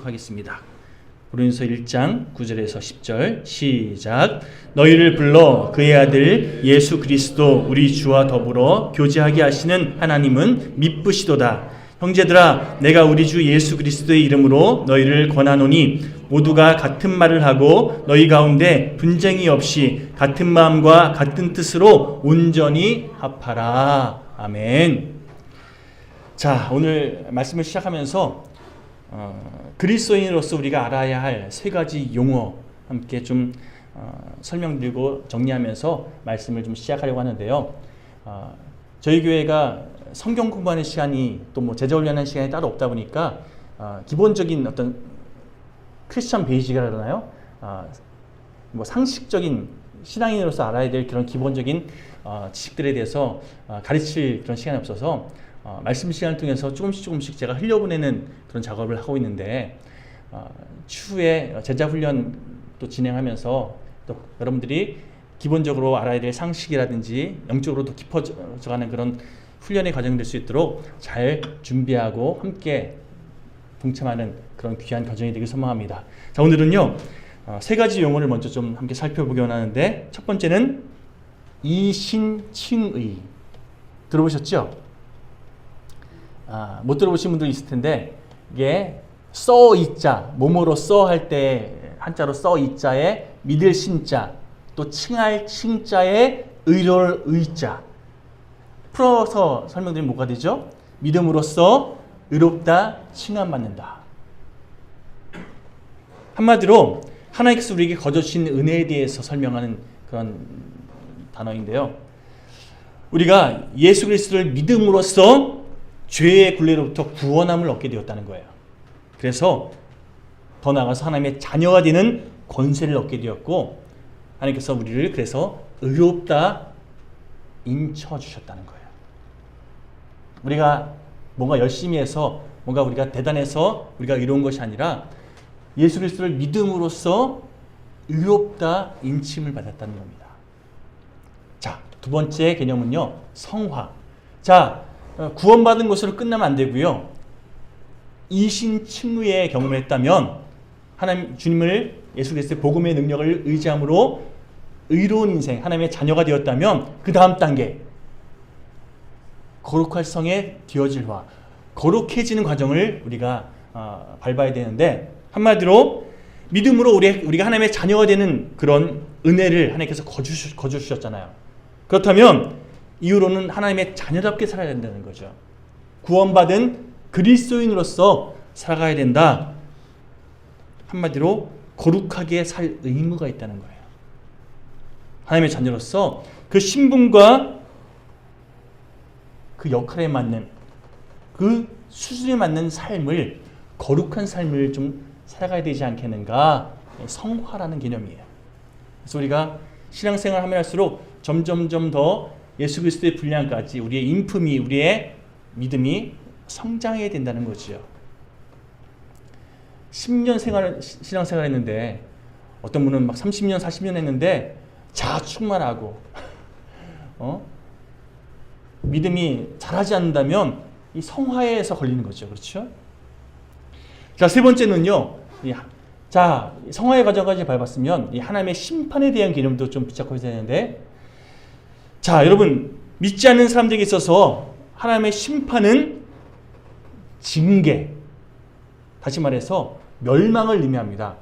하겠습니다. 고린도서 1장 9절에서 10절 시작. 너희를 불러 그의 아들 예수 그리스도 우리 주와 더불어 교제하게 하시는 하나님은 미쁘시도다. 형제들아, 내가 우리 주 예수 그리스도의 이름으로 너희를 권하노니 모두가 같은 말을 하고 너희 가운데 분쟁이 없이 같은 마음과 같은 뜻으로 온전히 합하라. 아멘. 자, 오늘 말씀을 시작하면서 그리스도인으로서 우리가 알아야 할 세 가지 용어 함께 좀 설명드리고 정리하면서 말씀을 좀 시작하려고 하는데요. 저희 교회가 성경 공부하는 시간이 또 뭐 제자 훈련하는 시간이 따로 없다 보니까 기본적인 어떤 크리스천 베이직이라 그러나요? 뭐 상식적인 신앙인으로서 알아야 될 그런 기본적인 지식들에 대해서 가르칠 그런 시간이 없어서 말씀 시간을 통해서 조금씩 제가 흘려보내는 그런 작업을 하고 있는데 추후에 제자 훈련 또 진행하면서 또 여러분들이 기본적으로 알아야 될 상식이라든지 영적으로 더 깊어져가는 그런 훈련의 과정이 될 수 있도록 잘 준비하고 함께 동참하는 그런 귀한 과정이 되길 소망합니다. 자, 오늘은요 세 가지 용어를 먼저 좀 함께 살펴보기 원하는데, 첫 번째는 이신칭의. 들어보셨죠? 못 들어보신 분도 있을 텐데, 이게 써이자, 뭐뭐로써 할 때 한자로 써이자에 믿을 신자, 또 칭할 칭자에 의로울 의자. 풀어서 설명드리면 뭐가 되죠? 믿음으로써 의롭다 칭함받는다. 한마디로 하나님께서 우리에게 거저주신 은혜에 대해서 설명하는 그런 단어인데요. 우리가 예수 그리스도를 믿음으로써 죄의 굴레로부터 구원함을 얻게 되었다는 거예요. 그래서 더 나아가서 하나님의 자녀가 되는 권세를 얻게 되었고, 하나님께서 우리를 그래서 의롭다 인쳐주셨다는 거예요. 우리가 뭔가 열심히 해서 뭔가 우리가 대단해서 우리가 의로운 것이 아니라 예수 그리스도를 믿음으로써 의롭다 인침을 받았다는 겁니다. 자, 두 번째 개념은요, 성화. 자, 구원받은 것으로 끝나면 안 되고요. 이신칭의의 경험을 했다면, 하나님 주님을 예수 그리스도의 복음의 능력을 의지함으로 의로운 인생, 하나님의 자녀가 되었다면 그 다음 단계, 거룩할 성에 되어질 화, 거룩해지는 과정을 우리가 밟아야 되는데, 한마디로 믿음으로 우리가 하나님의 자녀가 되는 그런 은혜를 하나님께서 거주셨잖아요. 그렇다면 이후로는 하나님의 자녀답게 살아야 된다는 거죠. 구원받은 그리스도인으로서 살아가야 된다. 한마디로 거룩하게 살 의무가 있다는 거예요. 하나님의 자녀로서 그 신분과 그 역할에 맞는, 그 수준에 맞는 삶을, 거룩한 삶을 좀 살아가야 되지 않겠는가. 성화라는 개념이에요. 그래서 우리가 신앙생활을 하면 할수록 점점 더 예수 그리스도의 분량까지 우리의 인품이, 우리의 믿음이 성장해야 된다는 거죠. 10년 신앙생활 했는데, 어떤 분은 막 30년, 40년 했는데 자충만하고 믿음이 자라지 않는다면 이 성화에서 걸리는 거죠. 그렇죠? 자, 세 번째는요. 자, 성화의 과정까지 밟았으면 이 하나님의 심판에 대한 개념도 좀 붙잡고 있어야 되는데, 자, 여러분, 믿지 않는 사람들에게 있어서 하나님의 심판은 징계, 다시 말해서 멸망을 의미합니다.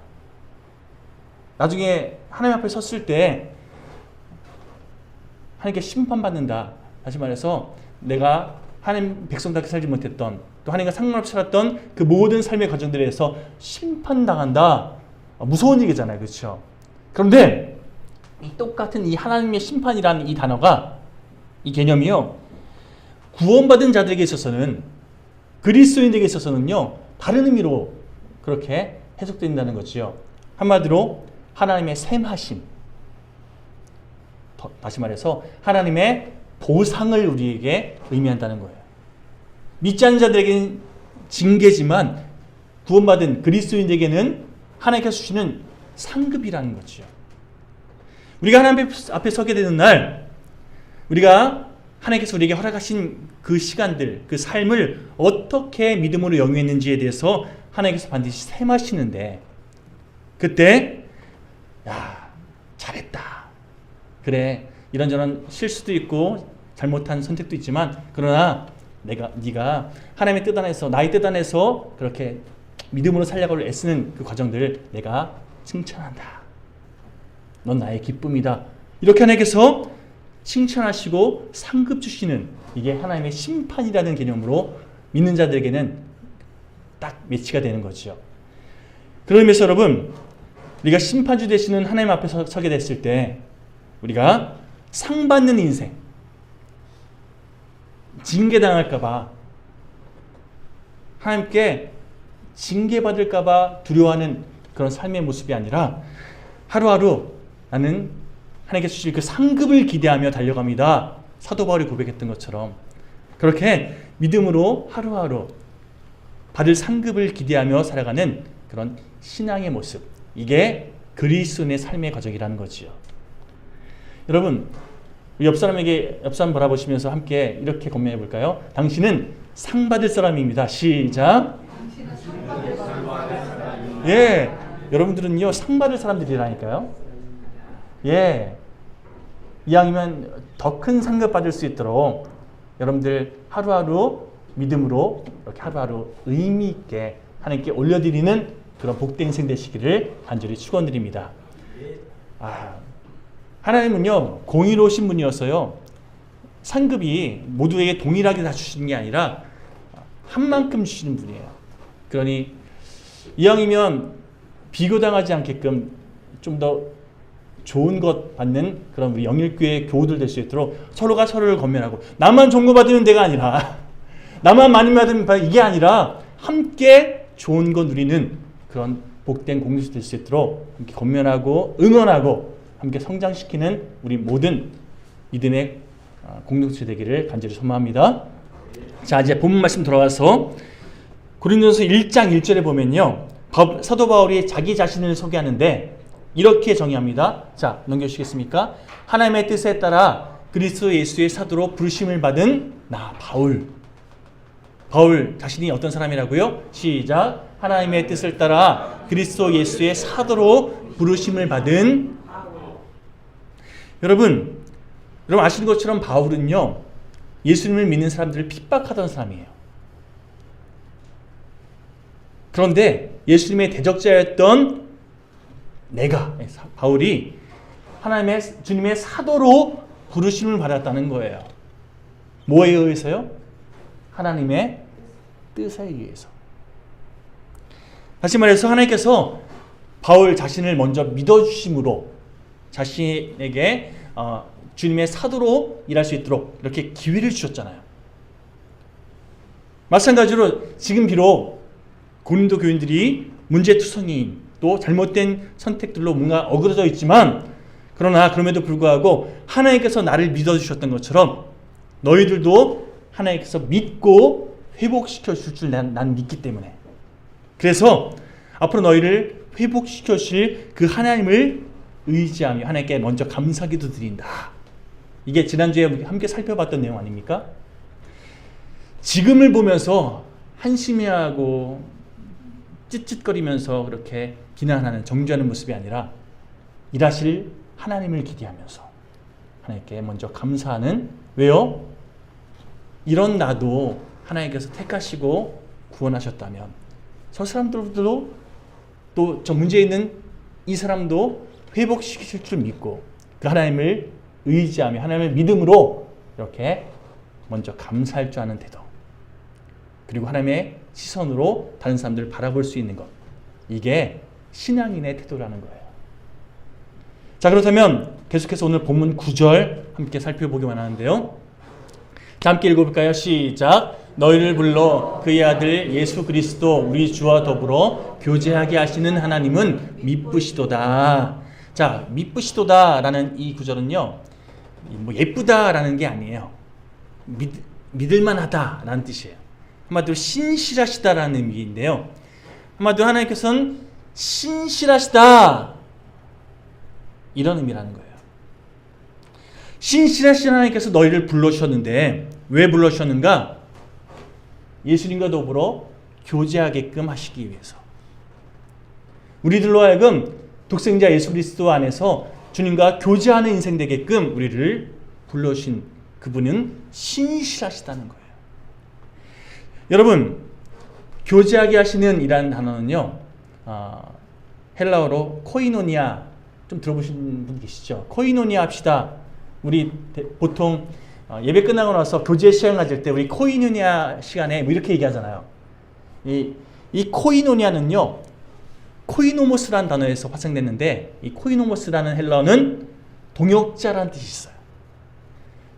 나중에 하나님 앞에 섰을 때 하나님께 심판받는다. 다시 말해서 내가 하나님 백성답게 살지 못했던, 또 하나님과 상관없이 살았던 그 모든 삶의 과정들에서 심판당한다. 무서운 얘기잖아요. 그렇죠? 그런데 이 똑같은 이 하나님의 심판이라는 이 단어가, 이 개념이요, 구원받은 자들에게 있어서는, 그리스도인들에게 있어서는요, 다른 의미로 그렇게 해석된다는 거지요. 한마디로 하나님의 샘하심, 다시 말해서 하나님의 보상을 우리에게 의미한다는 거예요. 믿지 않는 자들에게는 징계지만 구원받은 그리스도인들에게는 하나님께서 주시는 상급이라는 거죠. 우리가 하나님 앞에 서게 되는 날, 우리가 하나님께서 우리에게 허락하신 그 시간들, 그 삶을 어떻게 믿음으로 영위했는지에 대해서 하나님께서 반드시 셈하시는데 그때 야 잘했다. 그래 이런저런 실수도 있고 잘못한 선택도 있지만 그러나 네가 하나님의 뜻 안에서 나의 뜻 안에서 그렇게 믿음으로 살려고 애쓰는 그 과정들을 내가 칭찬한다. 넌 나의 기쁨이다. 이렇게 하나님께서 칭찬하시고 상급 주시는 이게 하나님의 심판이라는 개념으로 믿는 자들에게는 딱 매치가 되는 거죠. 그런 의미에서 여러분 우리가 심판주 되시는 하나님 앞에 서게 됐을 때 우리가 상 받는 인생 징계당할까봐 하나님께 징계받을까봐 두려워하는 그런 삶의 모습이 아니라 하루하루 나는 하나님께서 주실 그 상급을 기대하며 달려갑니다. 사도 바울이 고백했던 것처럼 그렇게 믿음으로 하루하루 받을 상급을 기대하며 살아가는 그런 신앙의 모습, 이게 그리스도인의 삶의 과정이라는 거지요. 여러분 옆 사람 바라보시면서 함께 이렇게 권면해 볼까요? 당신은 상 받을 사람입니다. 시작. 예, 여러분들은요 상 받을 사람들이라니까요. 예, 이왕이면 더 큰 상급 받을 수 있도록 여러분들 하루하루 믿음으로 이렇게 하루하루 의미 있게 하나님께 올려드리는 그런 복된 인생 되시기를 간절히 축원드립니다. 하나님은요 공의로우신 분이어서요 상급이 모두에게 동일하게 다 주시는 게 아니라 한 만큼 주시는 분이에요. 그러니 이왕이면 비교당하지 않게끔 좀 더 좋은 것 받는 그런 우리 영일교회 교우들 될 수 있도록 서로가 서로를 권면하고 나만 존경받는 데가 아니라 나만 많이 받으면 이게 아니라 함께 좋은 거 누리는 그런 복된 공동체 될 수 있도록 함께 권면하고 응원하고 함께 성장시키는 우리 모든 믿음의 공동체 되기를 간절히 소망합니다. 자 이제 본문 말씀 돌아와서 고린도전서 1장 1절에 보면요 사도 바울이 자기 자신을 소개하는데 이렇게 정의합니다. 자 넘겨주시겠습니까? 하나님의 뜻에 따라 그리스도 예수의 사도로 부르심을 받은 나 바울 자신이 어떤 사람이라고요? 시작. 하나님의 뜻을 따라 그리스도 예수의 사도로 부르심을 받은 여러분 아시는 것처럼 바울은요 예수님을 믿는 사람들을 핍박하던 사람이에요. 그런데 예수님의 대적자였던 바울이 주님의 사도로 부르심을 받았다는 거예요. 뭐에 의해서요? 하나님의 뜻에 의해서. 다시 말해서 하나님께서 바울 자신을 먼저 믿어주심으로 자신에게 주님의 사도로 일할 수 있도록 이렇게 기회를 주셨잖아요. 마찬가지로 지금 비록 고린도 교인들이 문제투성이 또 잘못된 선택들로 뭔가 어그러져 있지만 그러나 그럼에도 불구하고 하나님께서 나를 믿어주셨던 것처럼 너희들도 하나님께서 믿고 회복시켜 줄 줄 난 믿기 때문에 그래서 앞으로 너희를 회복시켜 주실 그 하나님을 의지하며 하나님께 먼저 감사기도 드린다. 이게 지난주에 함께 살펴봤던 내용 아닙니까? 지금을 보면서 한심해하고 찌릿거리면서 그렇게 비난하는 정죄하는 모습이 아니라 일하실 하나님을 기대하면서 하나님께 먼저 감사하는 왜요? 이런 나도 하나님께서 택하시고 구원하셨다면 저 사람들도 또 저 문제 있는 이 사람도 회복시키실 줄 믿고 그 하나님을 의지하며 하나님을 믿음으로 이렇게 먼저 감사할 줄 아는 태도 그리고 하나님의 시선으로 다른 사람들을 바라볼 수 있는 것 이게 신앙인의 태도라는 거예요. 자 그렇다면 계속해서 오늘 본문 9절 함께 살펴보기만 하는데요. 자 함께 읽어볼까요? 시작. 너희를 불러 그의 아들 예수 그리스도 우리 주와 더불어 교제하게 하시는 하나님은 미쁘시도다. 자 미쁘시도다라는 이 구절은요 뭐 예쁘다라는 게 아니에요. 믿을만하다라는 뜻이에요. 한마디로 신실하시다라는 의미인데요. 한마디로 하나님께서는 신실하시다 이런 의미라는 거예요. 신실하신 하나님께서 너희를 불러주셨는데 왜 불러주셨는가? 예수님과 더불어 교제하게끔 하시기 위해서, 우리들로 하여금 독생자 예수 그리스도 안에서 주님과 교제하는 인생 되게끔 우리를 불러주신 그분은 신실하시다는 거예요. 여러분, 교제하게 하시는 이라는 단어는요, 헬라어로 코이노니아, 좀 들어보신 분 계시죠? 코이노니아 합시다. 우리 보통 예배 끝나고 나서 교제 시간 가질 때 우리 코이노니아 시간에 뭐 이렇게 얘기하잖아요. 이 코이노니아는요, 코이노모스라는 단어에서 파생됐는데, 이 코이노모스라는 헬라어는 동역자라는 뜻이 있어요.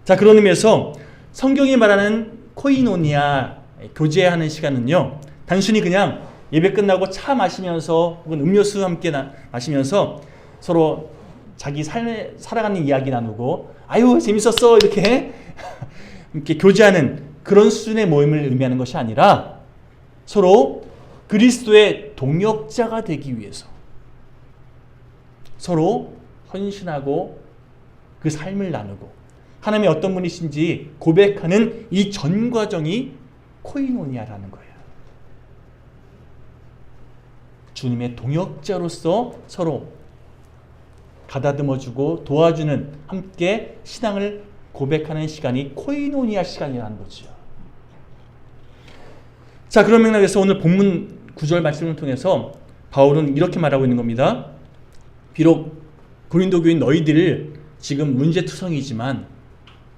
자, 그런 의미에서 성경이 말하는 코이노니아, 교제하는 시간은요, 단순히 그냥 예배 끝나고 차 마시면서 혹은 음료수 함께 마시면서 서로 자기 삶에 살아가는 이야기 나누고, 아유 재밌었어, 이렇게 이렇게 교제하는 그런 수준의 모임을 의미하는 것이 아니라 서로 그리스도의 동역자가 되기 위해서 서로 헌신하고 그 삶을 나누고 하나님의 어떤 분이신지 고백하는 이 전 과정이 코이노니아라는 거예요. 주님의 동역자로서 서로 가다듬어주고 도와주는, 함께 신앙을 고백하는 시간이 코이노니아 시간이라는 거죠. 자, 그런 맥락에서 오늘 본문 9절 말씀을 통해서 바울은 이렇게 말하고 있는 겁니다. 비록 고린도 교인 너희들 지금 문제투성이지만,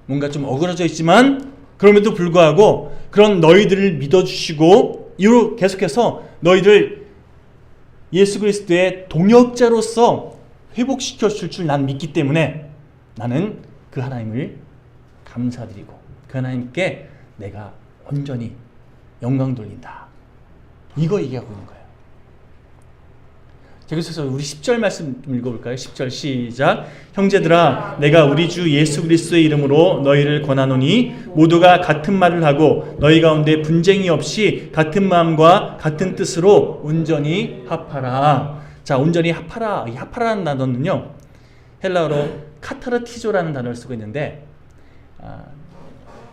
뭔가 좀 어그러져 있지만, 그럼에도 불구하고 그런 너희들을 믿어주시고 이후로 계속해서 너희들 예수 그리스도의 동역자로서 회복시켜 줄 줄 난 믿기 때문에 나는 그 하나님을 감사드리고 그 하나님께 내가 온전히 영광 돌린다. 이거 얘기하고 있는 거예요. 자, 그래서 우리 10절 말씀 좀 읽어볼까요? 10절 시작. 형제들아, 내가 우리 주 예수 그리스도의 이름으로 너희를 권하노니 모두가 같은 말을 하고 너희 가운데 분쟁이 없이 같은 마음과 같은 뜻으로 온전히 합하라. 자, 온전히 합하라. 이 합하라는 단어는요, 헬라어로 카타르티조라는 단어를 쓰고 있는데,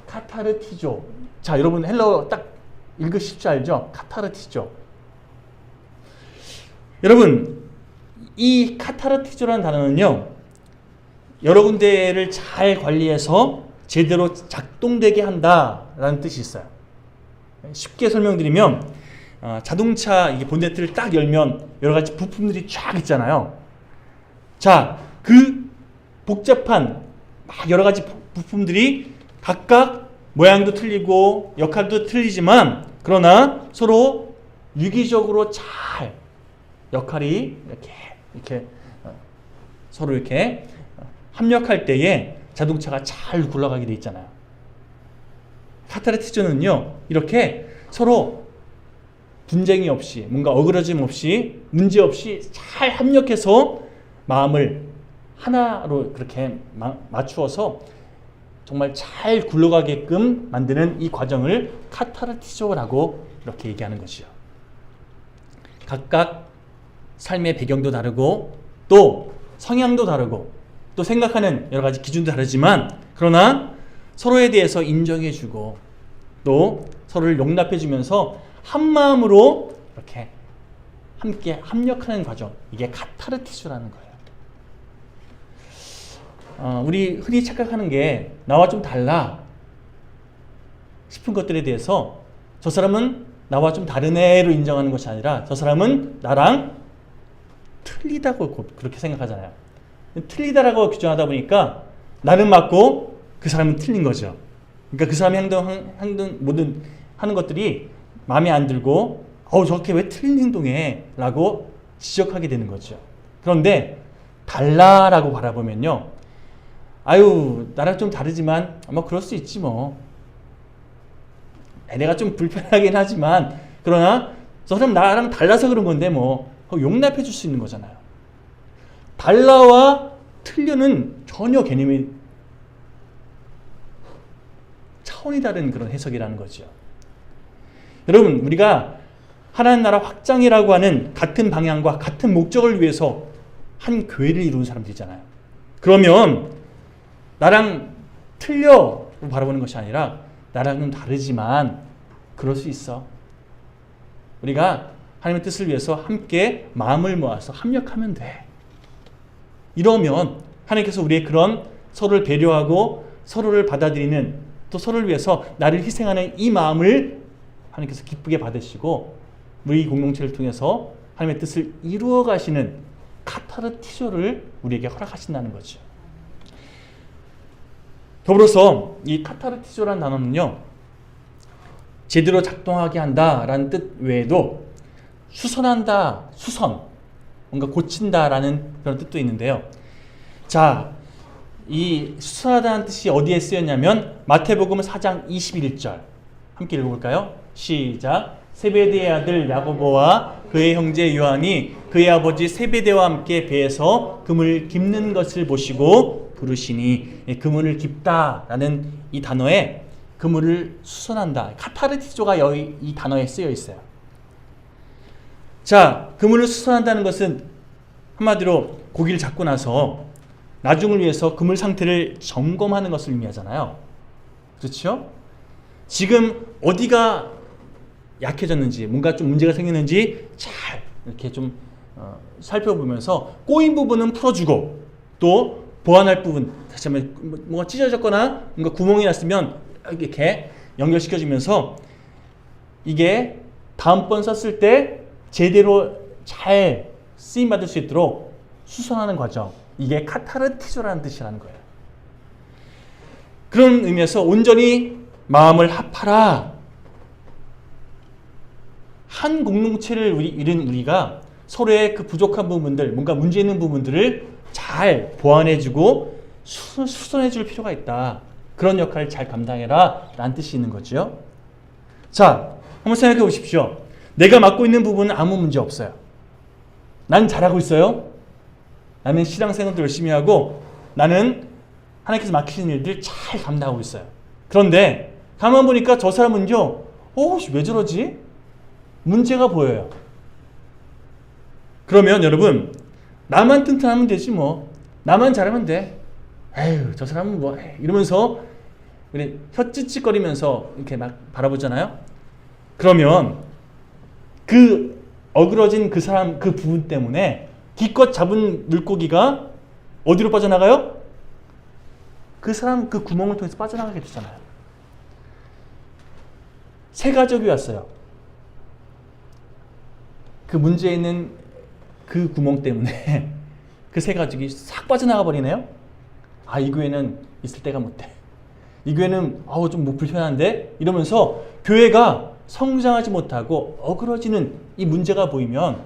카타르티조. 자, 여러분 헬라어 딱 읽으실 줄 알죠? 카타르티조. 여러분, 이 카타르티조라는 단어는요, 여러 군데를 잘 관리해서 제대로 작동되게 한다라는 뜻이 있어요. 쉽게 설명드리면, 자동차 이게 본네트를 딱 열면 여러 가지 부품들이 쫙 있잖아요. 자, 그 복잡한 막 여러 가지 부품들이 각각 모양도 틀리고 역할도 틀리지만, 그러나 서로 유기적으로 잘 역할이 이렇게 서로 이렇게 합력할 때에 자동차가 잘 굴러가게 돼 있잖아요. 카타르티조는요, 이렇게 서로 분쟁이 없이, 뭔가 어그러짐 없이, 문제 없이 잘 합력해서 마음을 하나로 그렇게 맞추어서 정말 잘 굴러가게끔 만드는 이 과정을 카타르티조라고 이렇게 얘기하는 것이요. 각각 삶의 배경도 다르고 또 성향도 다르고 또 생각하는 여러 가지 기준도 다르지만, 그러나 서로에 대해서 인정해주고 또 서로를 용납해주면서 한 마음으로 이렇게 함께 합력하는 과정, 이게 카타르티조라는 거예요. 우리 흔히 착각하는 게 나와 좀 달라 싶은 것들에 대해서 저 사람은 나와 좀 다른 애로 인정하는 것이 아니라 저 사람은 나랑 틀리다고 그렇게 생각하잖아요. 틀리다라고 규정하다 보니까 나는 맞고 그 사람은 틀린 거죠. 그러니까 그 사람의 행동 모든 하는 것들이 마음에 안 들고 저렇게 왜 틀린 행동해? 라고 지적하게 되는 거죠. 그런데 달라라고 바라보면요, 아유 나랑 좀 다르지만 뭐 그럴 수 있지 뭐, 내가 좀 불편하긴 하지만 그러나 저 사람 나랑 달라서 그런 건데 뭐 용납해 줄 수 있는 거잖아요. 달라와 틀려는 전혀 개념이 차원이 다른 그런 해석이라는 거죠. 여러분, 우리가 하나님 나라 확장이라고 하는 같은 방향과 같은 목적을 위해서 한 교회를 이루는 사람들이잖아요. 그러면 나랑 틀려 바라보는 것이 아니라 나랑은 다르지만 그럴 수 있어. 우리가 하나님의 뜻을 위해서 함께 마음을 모아서 합력하면 돼. 이러면 하나님께서 우리의 그런 서로를 배려하고 서로를 받아들이는, 또 서로를 위해서 나를 희생하는 이 마음을 하나님께서 기쁘게 받으시고 우리 공동체를 통해서 하나님의 뜻을 이루어 가시는 카타르티조를 우리에게 허락하신다는 거죠. 더불어서 이 카타르티조라는 단어는요, 제대로 작동하게 한다라는 뜻 외에도 수선한다, 수선, 뭔가 고친다라는 그런 뜻도 있는데요. 자, 이 수선하다는 뜻이 어디에 쓰였냐면 마태복음 4장 21절 함께 읽어볼까요? 시작. 세베대의 아들 야고보와 그의 형제 요한이 그의 아버지 세베대와 함께 배에서 그물을 깁는 것을 보시고 부르시니, 그물을 깁다라는 이 단어에 그물을 수선한다, 카타르티조가 여기 이 단어에 쓰여 있어요. 자, 그물을 수선한다는 것은 한마디로 고기를 잡고 나서 나중을 위해서 그물 상태를 점검하는 것을 의미하잖아요. 그렇죠? 지금 어디가 약해졌는지, 뭔가 좀 문제가 생겼는지 잘 이렇게 좀 살펴보면서 꼬인 부분은 풀어주고, 또 보완할 부분, 다시 한번 뭔가 찢어졌거나 뭔가 구멍이 났으면 이렇게 연결시켜주면서 이게 다음번 썼을 때 제대로 잘 쓰임받을 수 있도록 수선하는 과정, 이게 카타르티조라는 뜻이라는 거예요. 그런 의미에서 온전히 마음을 합하라. 한 공동체를 이룬 우리가 서로의 그 부족한 부분들, 뭔가 문제 있는 부분들을 잘 보완해주고 수선해줄 필요가 있다. 그런 역할을 잘 감당해라 라는 뜻이 있는 거죠. 자, 한번 생각해 보십시오. 내가 맡고 있는 부분은 아무 문제 없어요. 난 잘하고 있어요. 나는 신앙생활도 열심히 하고 나는 하나님께서 맡기신 일들 잘 감당하고 있어요. 그런데 가만 보니까 저 사람은요, 왜 저러지? 문제가 보여요. 그러면 여러분, 나만 튼튼하면 되지 뭐. 나만 잘하면 돼. 에휴, 저 사람은 뭐 이러면서 우리 혀 찌찌거리면서 이렇게 막 바라보잖아요. 그러면 그 어그러진 그 사람 그 부분 때문에 기껏 잡은 물고기가 어디로 빠져나가요? 그 사람 그 구멍을 통해서 빠져나가게 되잖아요. 새 가족이 왔어요. 그 문제 있는 그 구멍 때문에 그 새 가족이 싹 빠져나가 버리네요. 아, 이 교회는 있을 때가 못돼. 이 교회는 좀 불편한데? 이러면서 교회가 성장하지 못하고 어그러지는 이 문제가 보이면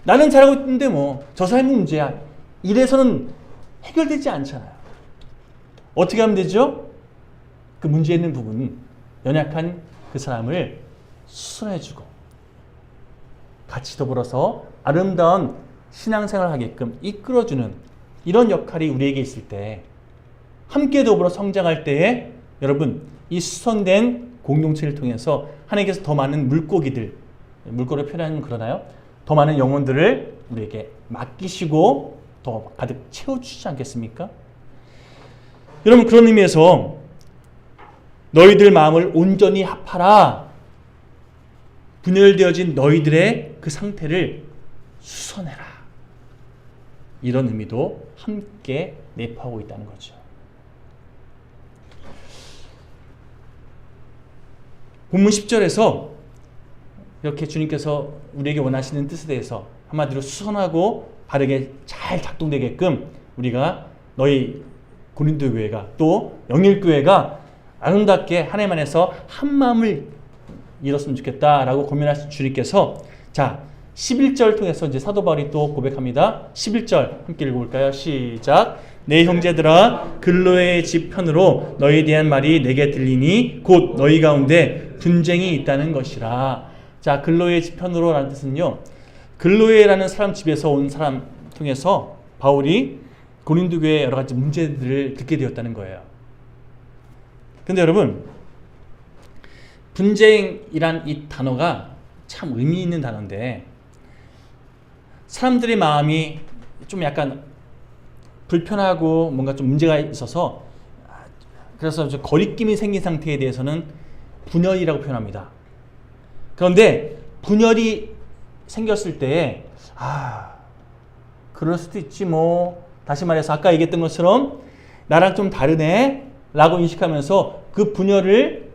나는 잘하고 있는데 뭐 저 사람이 문제야. 이래서는 해결되지 않잖아요. 어떻게 하면 되죠? 그 문제 있는 부분, 연약한 그 사람을 수선해주고 같이 더불어서 아름다운 신앙생활을 하게끔 이끌어주는 이런 역할이 우리에게 있을 때, 함께 더불어 성장할 때에 여러분, 이 수선된 공동체를 통해서 하나님께서 더 많은 물고기를 표현하면 그러나요? 더 많은 영혼들을 우리에게 맡기시고 더 가득 채워주시지 않겠습니까? 여러분, 그런 의미에서 너희들 마음을 온전히 합하라. 분열되어진 너희들의 그 상태를 수선해라. 이런 의미도 함께 내포하고 있다는 거죠. 본문 10절에서 이렇게 주님께서 우리에게 원하시는 뜻에 대해서 한마디로 수선하고 바르게 잘 작동되게끔 우리가 너희 고린도 교회가 또 영일교회가 아름답게 하나님 안에서 한 마음을 이뤘으면 좋겠다라고 고민하신 주님께서, 자, 11절 통해서 이제 사도 바울이 또 고백합니다. 11절 함께 읽어볼까요? 시작. 내 형제들아, 글로의 집 편으로 너희에 대한 말이 내게 들리니 곧 너희 가운데 분쟁이 있다는 것이라. 자, 글로의 집 편으로 라는 뜻은요, 글로에라는 사람 집에서 온 사람 통해서 바울이 고린도 교회의 여러 가지 문제들을 듣게 되었다는 거예요. 근데 여러분, 분쟁이란 이 단어가 참 의미 있는 단어인데, 사람들의 마음이 좀 약간 불편하고 뭔가 좀 문제가 있어서, 그래서 거리낌이 생긴 상태에 대해서는 분열이라고 표현합니다. 그런데 분열이 생겼을 때 그럴 수도 있지 뭐. 다시 말해서 아까 얘기했던 것처럼 나랑 좀 다르네 라고 인식하면서 그 분열을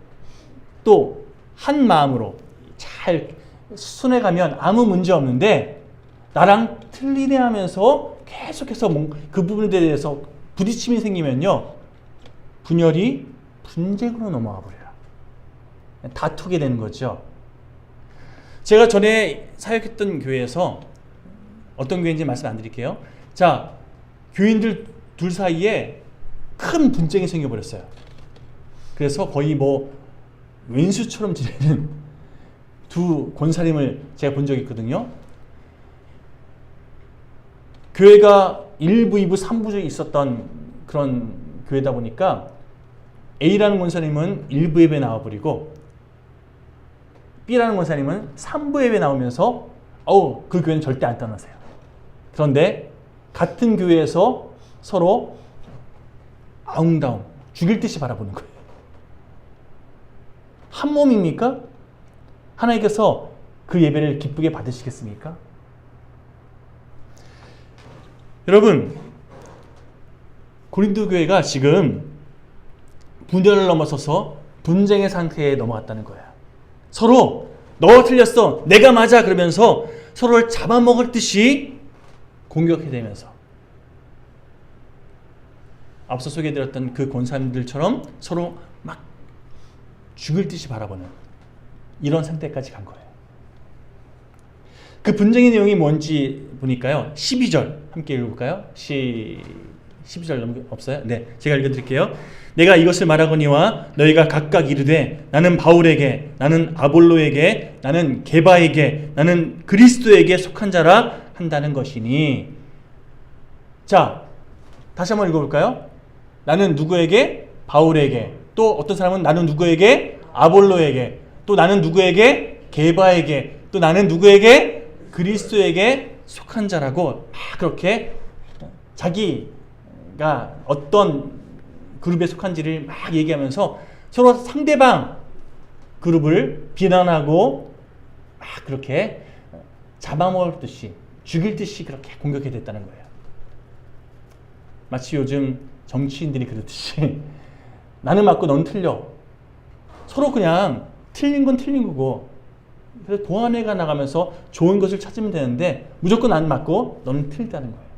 또 한 마음으로 잘 순회가면 아무 문제 없는데, 나랑 틀리네 하면서 계속해서 그 부분에 대해서 부딪힘이 생기면요, 분열이 분쟁으로 넘어가 버려요. 다투게 되는 거죠. 제가 전에 사역했던 교회에서, 어떤 교회인지 말씀 안 드릴게요. 자, 교인들 둘 사이에 큰 분쟁이 생겨버렸어요. 그래서 거의 뭐 왼수처럼 지내는 두 권사님을 제가 본 적이 있거든요. 교회가 1부, 2부, 3부에 있었던 그런 교회다 보니까 A라는 권사님은 1부 예배 나와버리고 B라는 권사님은 3부 예배 나오면서 그 교회는 절대 안 떠나세요. 그런데 같은 교회에서 서로 아웅다웅 죽일 듯이 바라보는 거예요. 한 몸입니까? 하나님께서 그 예배를 기쁘게 받으시겠습니까? 여러분, 고린도 교회가 지금 분열을 넘어서서 분쟁의 상태에 넘어갔다는 거예요. 서로 너 틀렸어, 내가 맞아 그러면서 서로를 잡아먹을 듯이 공격해대면서, 앞서 소개해드렸던 그 권사님들처럼 서로 막 죽을 듯이 바라보는 이런 상태까지 간 거예요. 그 분쟁의 내용이 뭔지 보니까요, 12절 함께 읽어볼까요? 12절 너무 없어요? 네, 제가 읽어드릴게요. 내가 이것을 말하거니와 너희가 각각 이르되 나는 바울에게, 나는 아볼로에게, 나는 게바에게, 나는 그리스도에게 속한 자라 한다는 것이니. 자, 다시 한번 읽어볼까요? 나는 누구에게? 바울에게. 또 어떤 사람은 나는 누구에게? 아볼로에게. 또 나는 누구에게? 게바에게. 또 나는 누구에게? 그리스도에게 속한 자라고 막 그렇게 자기가 어떤 그룹에 속한지를 막 얘기하면서 서로 상대방 그룹을 비난하고 막 그렇게 잡아먹을 듯이, 죽일 듯이 그렇게 공격해 됐다는 거예요. 마치 요즘 정치인들이 그렇듯이 나는 맞고 넌 틀려. 서로 그냥 틀린 건 틀린 거고, 그래서 보완해가 나가면서 좋은 것을 찾으면 되는데 무조건 난 맞고 너는 틀리다는 거예요.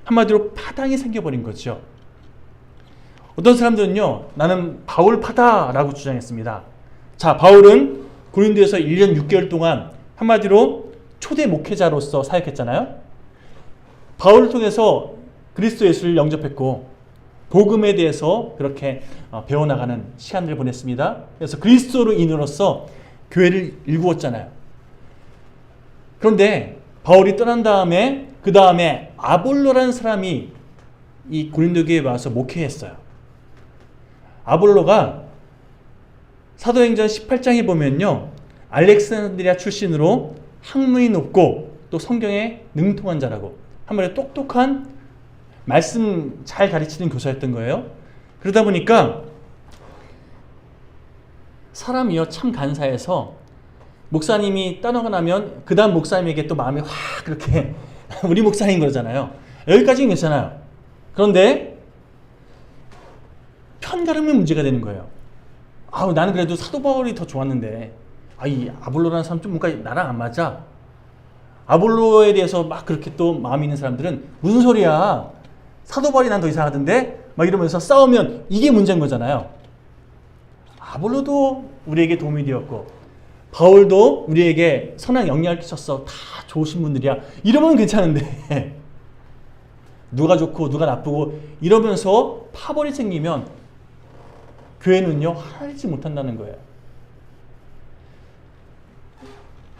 한마디로 파당이 생겨버린 거죠. 어떤 사람들은요, 나는 바울파다라고 주장했습니다. 자, 바울은 고린도에서 1년 6개월 동안 한마디로 초대 목회자로서 사역했잖아요. 바울을 통해서 그리스도 예수를 영접했고 복음에 대해서 그렇게 배워나가는 시간들을 보냈습니다. 그래서 그리스도로 인으로서 교회를 일구었잖아요. 그런데 바울이 떠난 다음에 그 다음에 아볼로라는 사람이 이 고린도 교회에 와서 목회했어요. 아볼로가 사도행전 18장에 보면요, 알렉산드리아 출신으로 학문이 높고 또 성경에 능통한 자라고, 한마디로 똑똑한, 말씀 잘 가르치는 교사였던 거예요. 그러다 보니까 사람이요 참 간사해서 목사님이 떠나고 나면 그 다음 목사님에게 또 마음이 확 그렇게 우리 목사님 그러잖아요. 여기까지는 괜찮아요. 그런데 편가름이 문제가 되는 거예요. 나는 그래도 사도 바울이 더 좋았는데 이 아볼로라는 사람 좀 뭔가 나랑 안 맞아. 아볼로에 대해서 막 그렇게 또 마음이 있는 사람들은 무슨 소리야, 사도 바울이 난 더 이상하던데 막 이러면서 싸우면 이게 문제인 거잖아요. 아볼로도 우리에게 도움이 되었고 바울도 우리에게 선한 영향을 끼쳤어, 다 좋으신 분들이야, 이러면 괜찮은데 누가 좋고 누가 나쁘고 이러면서 파벌이 생기면 교회는요 하지 못한다는 거예요.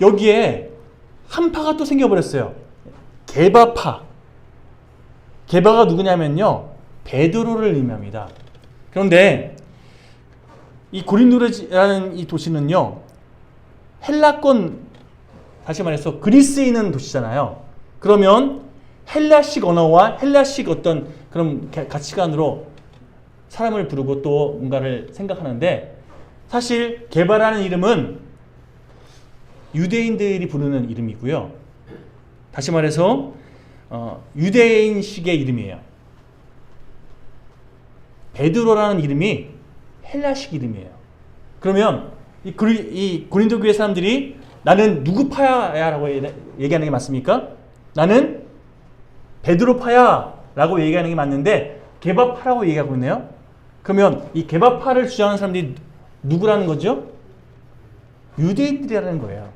여기에 한파가 또 생겨버렸어요. 게바파. 게바가 누구냐면요, 베드로를 의미합니다. 그런데 이 고린도라는 이 도시는요, 헬라권, 다시 말해서 그리스에 있는 도시잖아요. 그러면 헬라식 언어와 헬라식 어떤 그런 가치관으로 사람을 부르고 또 뭔가를 생각하는데, 사실 게바라는 이름은 유대인들이 부르는 이름이고요. 다시 말해서 유대인식의 이름이에요. 베드로라는 이름이 헬라식 이름이에요. 그러면 이 고린도 교회 사람들이 나는 누구 파야 라고 얘기하는 게 맞습니까? 나는 베드로 파야 라고 얘기하는 게 맞는데 게바파라고 얘기하고 있네요. 그러면 이 게바파를 주장하는 사람들이 누구라는 거죠? 유대인들이라는 거예요.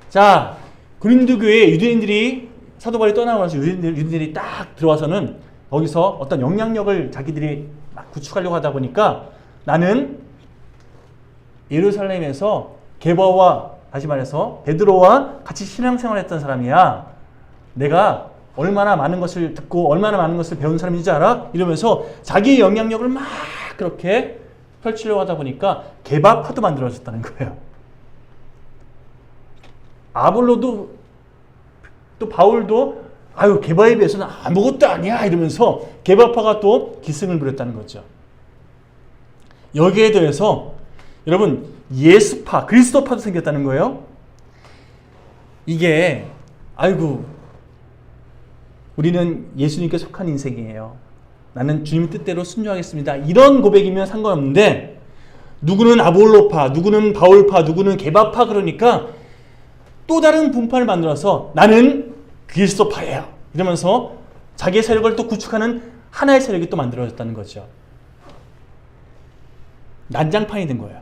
자, 고린도 교회에 유대인들이 사도 바울이 떠나고 나서 유대인들이 딱 들어와서는 거기서 어떤 영향력을 자기들이 막 구축하려고 하다 보니까 나는 예루살렘에서 게바와 다시 말해서 베드로와 같이 신앙생활했던 사람이야. 내가 얼마나 많은 것을 듣고 얼마나 많은 것을 배운 사람인지 알아? 이러면서 자기의 영향력을 막 그렇게 펼치려고 하다 보니까 게바파도 만들어졌다는 거예요. 아볼로도 또 바울도 게바에 비해서는 아무것도 아니야 이러면서 게바파가 또 기승을 부렸다는 거죠. 여기에 더해서 여러분 예수파, 그리스도파도 생겼다는 거예요. 이게 우리는 예수님께 속한 인생이에요. 나는 주님 뜻대로 순종하겠습니다. 이런 고백이면 상관없는데 누구는 아볼로파, 누구는 바울파, 누구는 게바파 그러니까 또 다른 분파를 만들어서 나는 그리스도파예요. 이러면서 자기의 세력을 또 구축하는 하나의 세력이 또 만들어졌다는 거죠. 난장판이 된 거예요.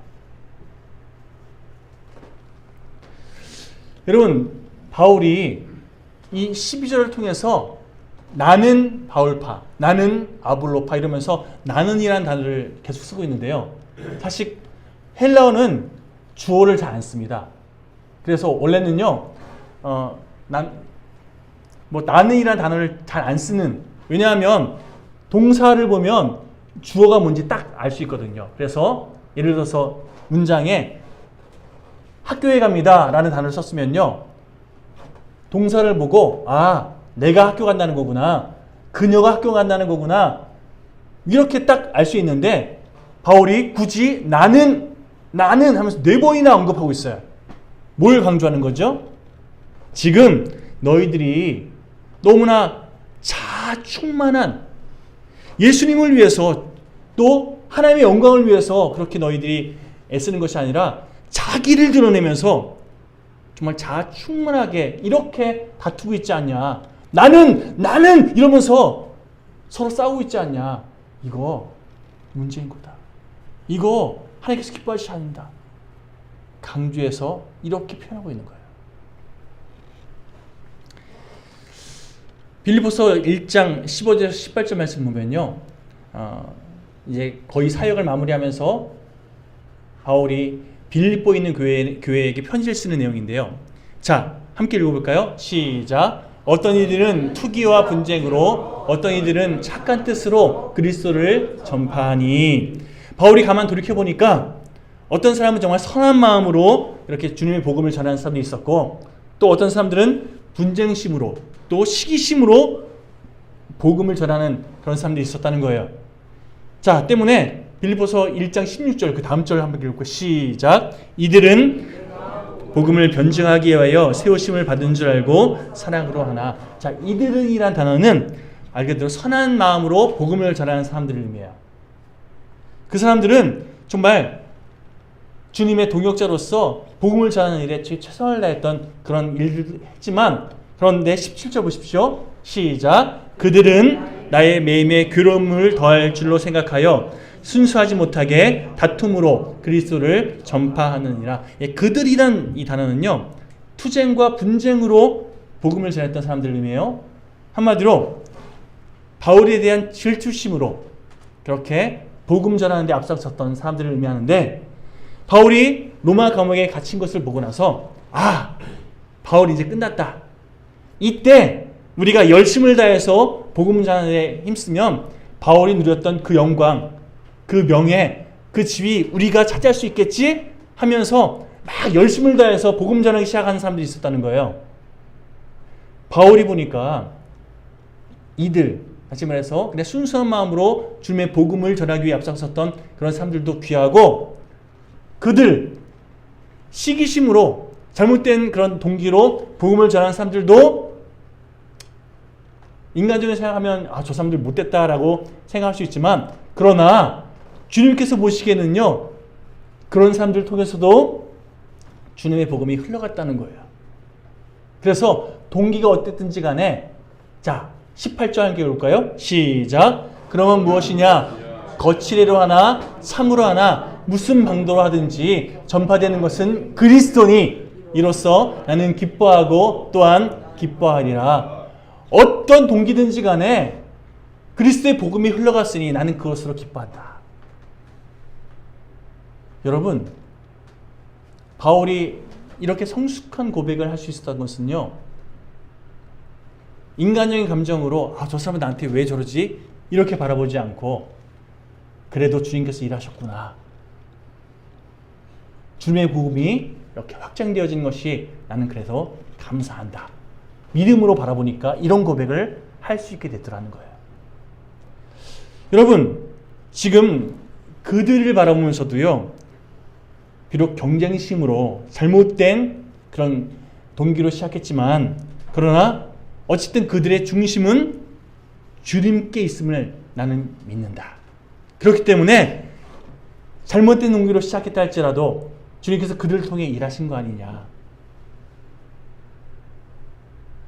여러분, 바울이 이 12절을 통해서 나는 바울파, 나는 아볼로파 이러면서 나는이라는 단어를 계속 쓰고 있는데요. 사실 헬라어는 주어를 잘 안 씁니다. 그래서 원래는요, 나는이라는 단어를 잘 안 쓰는, 왜냐하면 동사를 보면 주어가 뭔지 딱 알 수 있거든요. 그래서 예를 들어서 문장에 학교에 갑니다 라는 단어를 썼으면요, 동사를 보고 내가 학교 간다는 거구나, 그녀가 학교 간다는 거구나, 이렇게 딱 알 수 있는데 바울이 굳이 나는 하면서 4번이나 언급하고 있어요. 뭘 강조하는 거죠? 지금 너희들이 너무나 자충만한 예수님을 위해서 또 하나님의 영광을 위해서 그렇게 너희들이 애쓰는 것이 아니라 자기를 드러내면서 정말 자충만하게 이렇게 다투고 있지 않냐. 나는 이러면서 서로 싸우고 있지 않냐. 이거 문제인 거다. 이거 하나님께서 기뻐하시지 않는다. 강조해서 이렇게 표현하고 있는 거예요. 빌립보서 1장 15절에서 18절 말씀 보면요, 이제 거의 사역을 마무리하면서 바울이 빌립보에 있는 교회에게 편지를 쓰는 내용인데요. 자, 함께 읽어볼까요? 시작. 어떤 이들은 투기와 분쟁으로, 어떤 이들은 착한 뜻으로 그리스도를 전파하니. 바울이 가만 돌이켜보니까 어떤 사람은 정말 선한 마음으로 이렇게 주님의 복음을 전하는 사람들이 있었고, 또 어떤 사람들은 분쟁심으로, 또 시기심으로 복음을 전하는 그런 사람들이 있었다는 거예요. 자, 때문에 빌립보서 1장 16절 그 다음 절 한번 읽고 시작. 이들은 복음을 변증하기 위하여 세우심을 받은 줄 알고 사랑으로 하나. 자, 이들은이란 단어는 말 그대로 선한 마음으로 복음을 전하는 사람들을 의미해요. 그 사람들은 정말 주님의 동역자로서 복음을 전하는 일에 최선을 다했던 그런 일들을 했지만, 그런데 17절 보십시오. 시작. 그들은 나의 매임에 괴로움을 더할 줄로 생각하여 순수하지 못하게 다툼으로 그리스도를 전파하느니라. 그들이란 이 단어는요, 투쟁과 분쟁으로 복음을 전했던 사람들을 의미해요. 한마디로 바울에 대한 질투심으로 그렇게 복음 전하는 데 앞장섰던 사람들을 의미하는데, 바울이 로마 감옥에 갇힌 것을 보고 나서 바울이 이제 끝났다. 이때 우리가 열심을 다해서 복음 전하는 데 힘쓰면 바울이 누렸던 그 영광, 그 명예, 그 지위 우리가 차지할 수 있겠지 하면서 막 열심을 다해서 복음 전하기 시작하는 사람들이 있었다는 거예요. 바울이 보니까 이들, 다시 말해서 그냥 순수한 마음으로 주님의 복음을 전하기 위해 앞장섰던 그런 사람들도 귀하고, 그들 시기심으로 잘못된 그런 동기로 복음을 전하는 사람들도 인간적으로 생각하면 저 사람들 못됐다라고 생각할 수 있지만, 그러나 주님께서 보시기에는요, 그런 사람들 통해서도 주님의 복음이 흘러갔다는 거예요. 그래서 동기가 어땠든지 간에, 자, 18절 함께 볼까요? 시작. 그러면 무엇이냐? 거칠애로 하나 참으로 하나 무슨 방도로 하든지 전파되는 것은 그리스도니 이로써 나는 기뻐하고 또한 기뻐하리라. 어떤 동기든지 간에 그리스도의 복음이 흘러갔으니 나는 그것으로 기뻐한다. 여러분, 바울이 이렇게 성숙한 고백을 할 수 있었던 것은요, 인간적인 감정으로 저 사람은 나한테 왜 저러지? 이렇게 바라보지 않고, 그래도 주님께서 일하셨구나, 주님의 복음이 이렇게 확장되어진 것이 나는 그래서 감사한다, 믿음으로 바라보니까 이런 고백을 할 수 있게 됐더라는 거예요. 여러분, 지금 그들을 바라보면서도요, 비록 경쟁심으로 잘못된 그런 동기로 시작했지만, 그러나 어쨌든 그들의 중심은 주님께 있음을 나는 믿는다. 그렇기 때문에 잘못된 동기로 시작했다 할지라도 주님께서 그들을 통해 일하신 거 아니냐.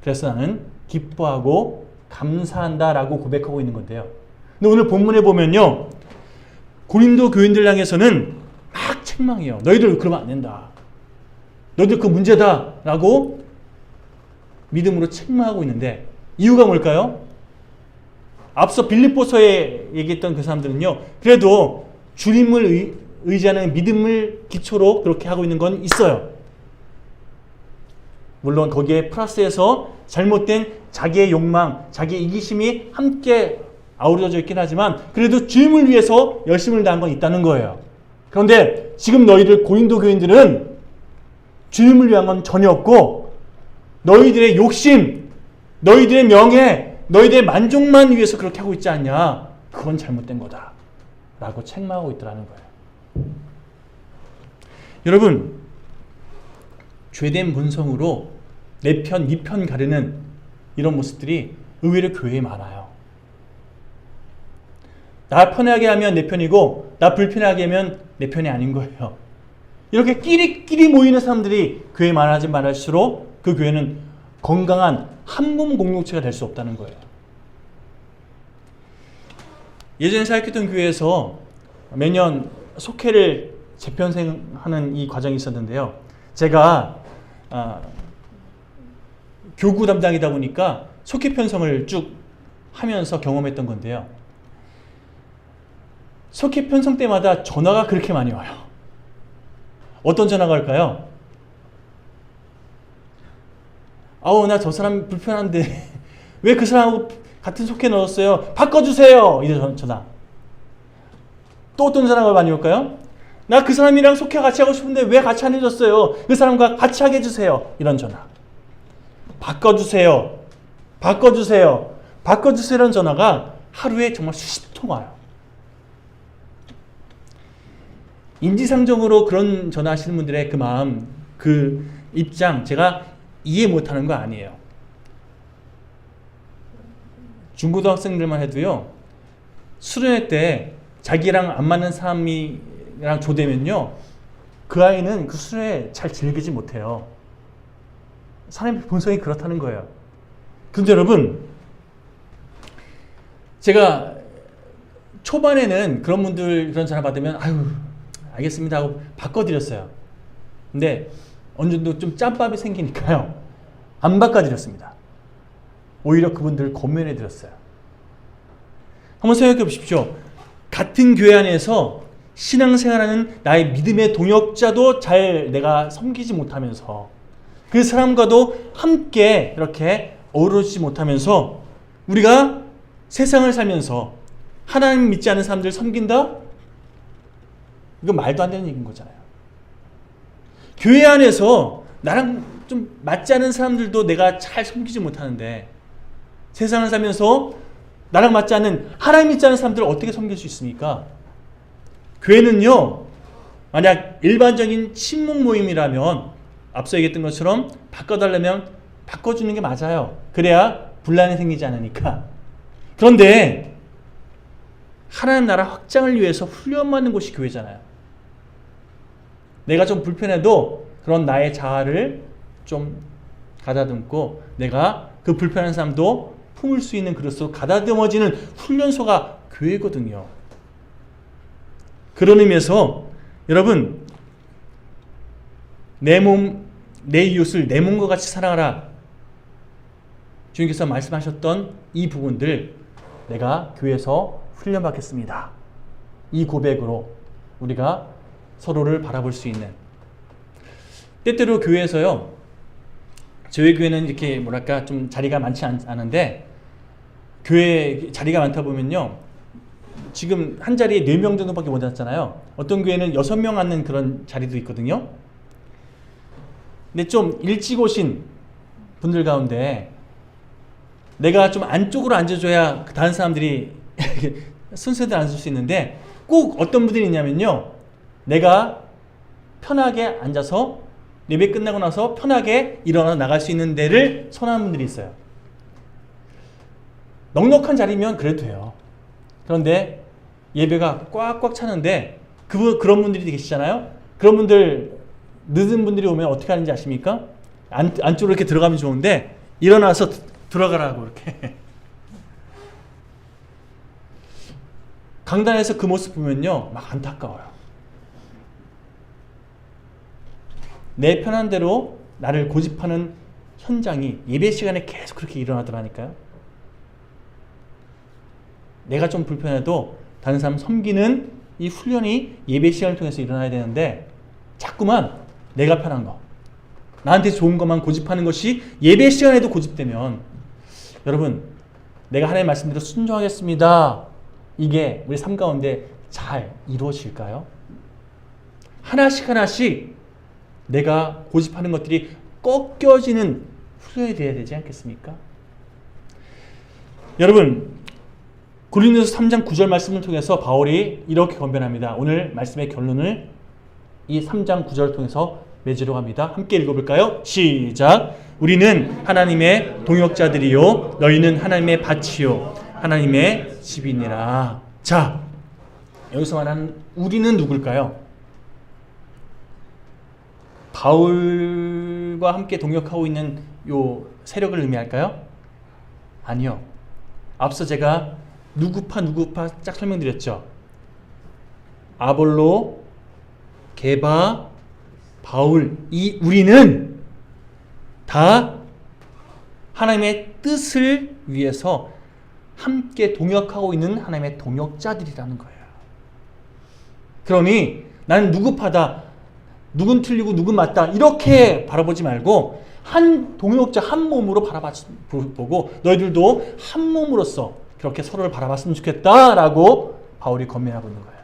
그래서 나는 기뻐하고 감사한다라고 고백하고 있는 건데요. 근데 오늘 본문에 보면요, 고린도 교인들 향해서는 막 책망해요. 너희들 그러면 안 된다. 너희들 그 문제다 라고 믿음으로 책망하고 있는데, 이유가 뭘까요? 앞서 빌립보서에 얘기했던 그 사람들은요, 그래도 주님을 의지하는 믿음을 기초로 그렇게 하고 있는 건 있어요. 물론 거기에 플러스해서 잘못된 자기의 욕망, 자기의 이기심이 함께 아우러져 있긴 하지만, 그래도 주님을 위해서 열심을 다한 건 있다는 거예요. 그런데 지금 너희들 고린도 교인들은 주님을 위한 건 전혀 없고, 너희들의 욕심, 너희들의 명예, 너희들의 만족만 위해서 그렇게 하고 있지 않냐. 그건 잘못된 거다 라고 책망하고 있더라는 거예요. 여러분, 죄된 본성으로 내 편, 네 편 가르는 이런 모습들이 의외로 교회에 많아요. 나 편하게 하면 내 편이고 나 불편하게 하면 내 편이 아닌 거예요. 이렇게 끼리끼리 모이는 사람들이 교회에 많아지면 많을수록 그 교회는 건강한 한 몸 공동체가 될 수 없다는 거예요. 예전에 사역했던 교회에서 매년 속회를 재편성하는 이 과정이 있었는데요. 제가 교구 담당이다 보니까 속회 편성을 쭉 하면서 경험했던 건데요. 속회 편성 때마다 전화가 그렇게 많이 와요. 어떤 전화가 올까요? 나 저 사람 불편한데 왜 그 사람하고 같은 속회 넣었어요? 바꿔주세요. 이런 전화. 또 어떤 전화가 많이 올까요? 나 그 사람이랑 속회 같이 하고 싶은데 왜 같이 안 해줬어요? 그 사람과 같이 하게 해주세요. 이런 전화. 바꿔주세요. 바꿔주세요. 바꿔주세요라는 전화가 하루에 정말 수십 통 와요. 인지상정으로 그런 전화하시는 분들의 그 마음, 그 입장, 제가 이해 못하는 거 아니에요. 중고등학생들만 해도요, 수련회 때 자기랑 안 맞는 사람이랑 조되면요, 그 아이는 그 수련회 잘 즐기지 못해요. 사람의 본성이 그렇다는 거예요. 근데 여러분, 제가 초반에는 그런 분들 그런 전화 받으면 알겠습니다 하고 바꿔드렸어요. 근데 어느 정도 좀 짬밥이 생기니까요, 안 바꿔드렸습니다. 오히려 그분들을 권면해드렸어요. 한번 생각해 보십시오. 같은 교회 안에서 신앙생활하는 나의 믿음의 동역자도 잘 내가 섬기지 못하면서, 그 사람과도 함께 이렇게 어우러지지 못하면서 우리가 세상을 살면서 하나님 믿지 않는 사람들 섬긴다? 이거 말도 안 되는 얘기인 거잖아요. 교회 안에서 나랑 좀 맞지 않는 사람들도 내가 잘 섬기지 못하는데, 세상을 살면서 나랑 맞지 않는, 하나님 믿지 않는 사람들을 어떻게 섬길 수 있습니까? 교회는요, 만약 일반적인 친목 모임이라면 앞서 얘기했던 것처럼 바꿔달라면 바꿔주는 게 맞아요. 그래야 분란이 생기지 않으니까. 그런데 하나님 나라 확장을 위해서 훈련받는 곳이 교회잖아요. 내가 좀 불편해도 그런 나의 자아를 좀 가다듬고 내가 그 불편한 사람도 품을 수 있는 그릇으로 가다듬어지는 훈련소가 교회거든요. 그런 의미에서 여러분, 내 몸, 내 이웃을 내 몸과 같이 사랑하라. 주님께서 말씀하셨던 이 부분들 내가 교회에서 훈련받겠습니다. 이 고백으로 우리가 서로를 바라볼 수 있는. 때때로 교회에서요, 저희 교회는 이렇게 뭐랄까 좀 자리가 많지 않은데 교회 자리가 많다 보면요, 지금 한 자리에 4명 정도밖에 못 앉잖아요. 어떤 교회는 6명 앉는 그런 자리도 있거든요. 근데 좀 일찍 오신 분들 가운데 내가 좀 안쪽으로 앉아줘야 다른 사람들이 순서대로 앉을 수 있는데, 꼭 어떤 분들이 있냐면요, 내가 편하게 앉아서 예배 끝나고 나서 편하게 일어나 나갈 수 있는 데를 선호하는 분들이 있어요. 넉넉한 자리면 그래도 돼요. 그런데 예배가 꽉꽉 차는데 그런 분들이 계시잖아요. 그런 분들, 늦은 분들이 오면 어떻게 하는지 아십니까? 안쪽으로 이렇게 들어가면 좋은데 일어나서 들어가라고 이렇게. 강단에서 그 모습 보면요, 막 안타까워요. 내 편한 대로 나를 고집하는 현장이 예배 시간에 계속 그렇게 일어나더라니까요. 내가 좀 불편해도 다른 사람 섬기는 이 훈련이 예배 시간을 통해서 일어나야 되는데, 자꾸만 내가 편한 거, 나한테 좋은 것만 고집하는 것이 예배 시간에도 고집되면, 여러분, 내가 하나님의 말씀대로 순종하겠습니다, 이게 우리 삶 가운데 잘 이루어질까요? 하나씩 하나씩 내가 고집하는 것들이 꺾여지는 훈련이 되어야 되지 않겠습니까? 여러분, 고린도서 3장 9절 말씀을 통해서 바울이 이렇게 권면합니다. 오늘 말씀의 결론을 이 3장 9절을 통해서 맺으려고 합니다. 함께 읽어볼까요? 시작! 우리는 하나님의 동역자들이요 너희는 하나님의 밭이요 하나님의 집이니라. 자, 여기서 말하는 우리는 누굴까요? 바울과 함께 동역하고 있는 요 세력을 의미할까요? 아니요. 앞서 제가 누구파 쫙 설명드렸죠. 아볼로, 게바, 바울, 이 우리는 다 하나님의 뜻을 위해서 함께 동역하고 있는 하나님의 동역자들이라는 거예요. 그러니 나는 누구파다, 누군 틀리고 누군 맞다, 이렇게 바라보지 말고 한 동역자, 한 몸으로 바라보고 너희들도 한 몸으로서 그렇게 서로를 바라봤으면 좋겠다라고 바울이 권면하고 있는 거예요.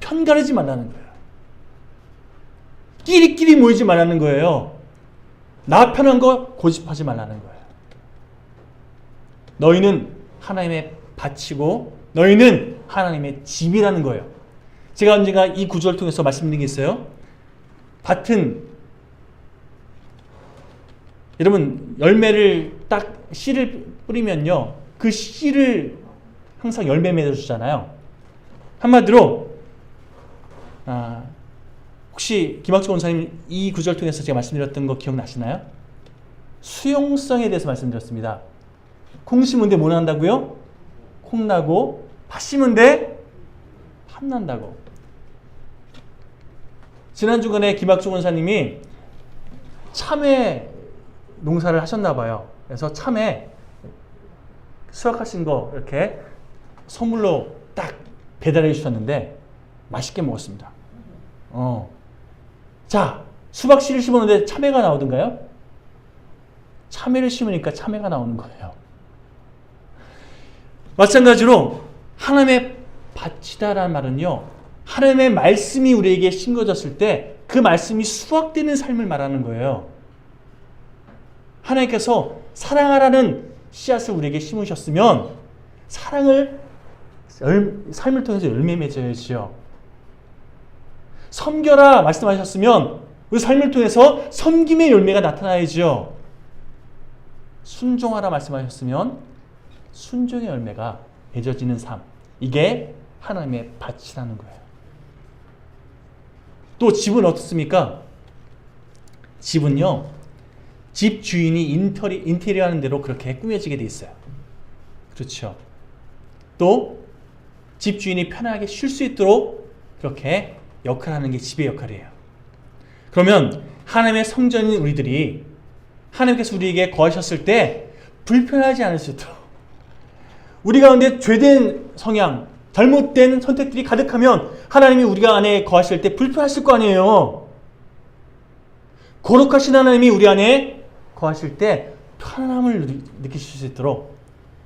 편가르지 말라는 거예요. 끼리끼리 모이지 말라는 거예요. 나 편한 거 고집하지 말라는 거예요. 너희는 하나님의 밭이고 너희는 하나님의 집이라는 거예요. 제가 언젠가 이 구절을 통해서 말씀드린 게 있어요. 밭은, 여러분, 열매를 딱 씨를 뿌리면요, 그 씨를 항상 열매 맺어주잖아요. 한마디로 혹시 김학주 원사님 이 구절 통해서 제가 말씀드렸던 거 기억나시나요? 수용성에 대해서 말씀드렸습니다. 콩 심은데 뭐 난다고요? 콩 나고, 팥 심은데 팥 난다고. 지난 주간에 김학주 원사님이 참외 농사를 하셨나 봐요. 그래서 참외 수확하신 거 이렇게 선물로 딱 배달해 주셨는데 맛있게 먹었습니다. 자, 수박 씨를 심었는데 참외가 나오던가요? 참외를 심으니까 참외가 나오는 거예요. 마찬가지로 하나님의 밭이다라는 말은요, 하나님의 말씀이 우리에게 심겨졌을 때 그 말씀이 수확되는 삶을 말하는 거예요. 하나님께서 사랑하라는 씨앗을 우리에게 심으셨으면 사랑을 삶을 통해서 열매 맺어야지요. 섬겨라 말씀하셨으면 우리 삶을 통해서 섬김의 열매가 나타나야죠. 순종하라 말씀하셨으면 순종의 열매가 맺어지는 삶, 이게 하나님의 밭이라는 거예요. 또 집은 어떻습니까? 집은요, 집 주인이 인테리어 하는 대로 그렇게 꾸며지게 돼 있어요. 그렇죠. 또 집 주인이 편하게 쉴 수 있도록 그렇게 역할하는 게 집의 역할이에요. 그러면 하나님의 성전인 우리들이 하나님께서 우리에게 거하셨을 때 불편하지 않을 수 있도록, 우리 가운데 죄된 성향, 잘못된 선택들이 가득하면 하나님이 우리가 안에 거하실 때 불편하실 거 아니에요. 거룩하신 하나님이 우리 안에 거하실 때 편안함을 느끼실 수 있도록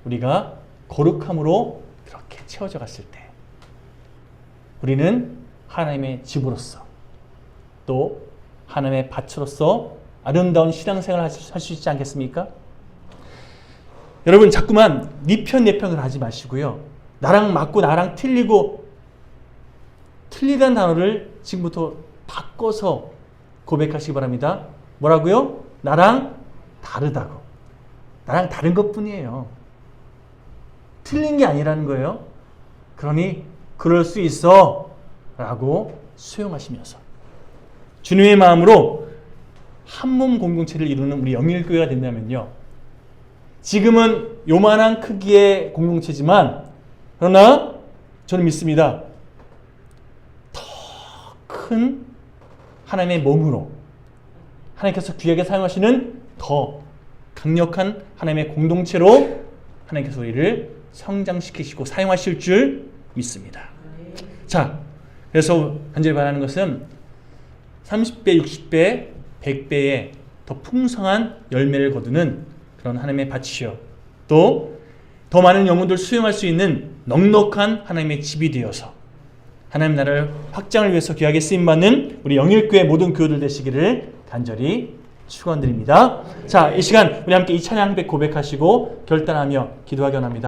우리가 거룩함으로 그렇게 채워져 갔을 때 우리는 하나님의 집으로서 또 하나님의 밭으로서 아름다운 신앙생활을 할 수 있지 않겠습니까? 여러분, 자꾸만 네 편 내 편을 하지 마시고요. 나랑 맞고 나랑 틀리고, 틀리다는 단어를 지금부터 바꿔서 고백하시기 바랍니다. 뭐라고요? 나랑 다르다고. 나랑 다른 것뿐이에요. 틀린 게 아니라는 거예요. 그러니 그럴 수 있어 라고 수용하시면서 주님의 마음으로 한 몸 공동체를 이루는 우리 영일교회가 된다면요, 지금은 요만한 크기의 공동체지만 그러나 저는 믿습니다. 더 큰 하나님의 몸으로 하나님께서 귀하게 사용하시는 더 강력한 하나님의 공동체로 하나님께서 우리를 성장시키시고 사용하실 줄 믿습니다. 자, 그래서 간절히 바라는 것은 30배, 60배, 100배의 더 풍성한 열매를 거두는 그런 하나님의 밭이요, 또 더 많은 영혼들 수용할 수 있는 넉넉한 하나님의 집이 되어서 하나님 나라를 확장을 위해서 귀하게 쓰임받는 우리 영일교회 모든 교우들 되시기를 간절히 축원드립니다. 자, 이 시간 우리 함께 이 찬양 고백하시고 결단하며 기도하기 원합니다.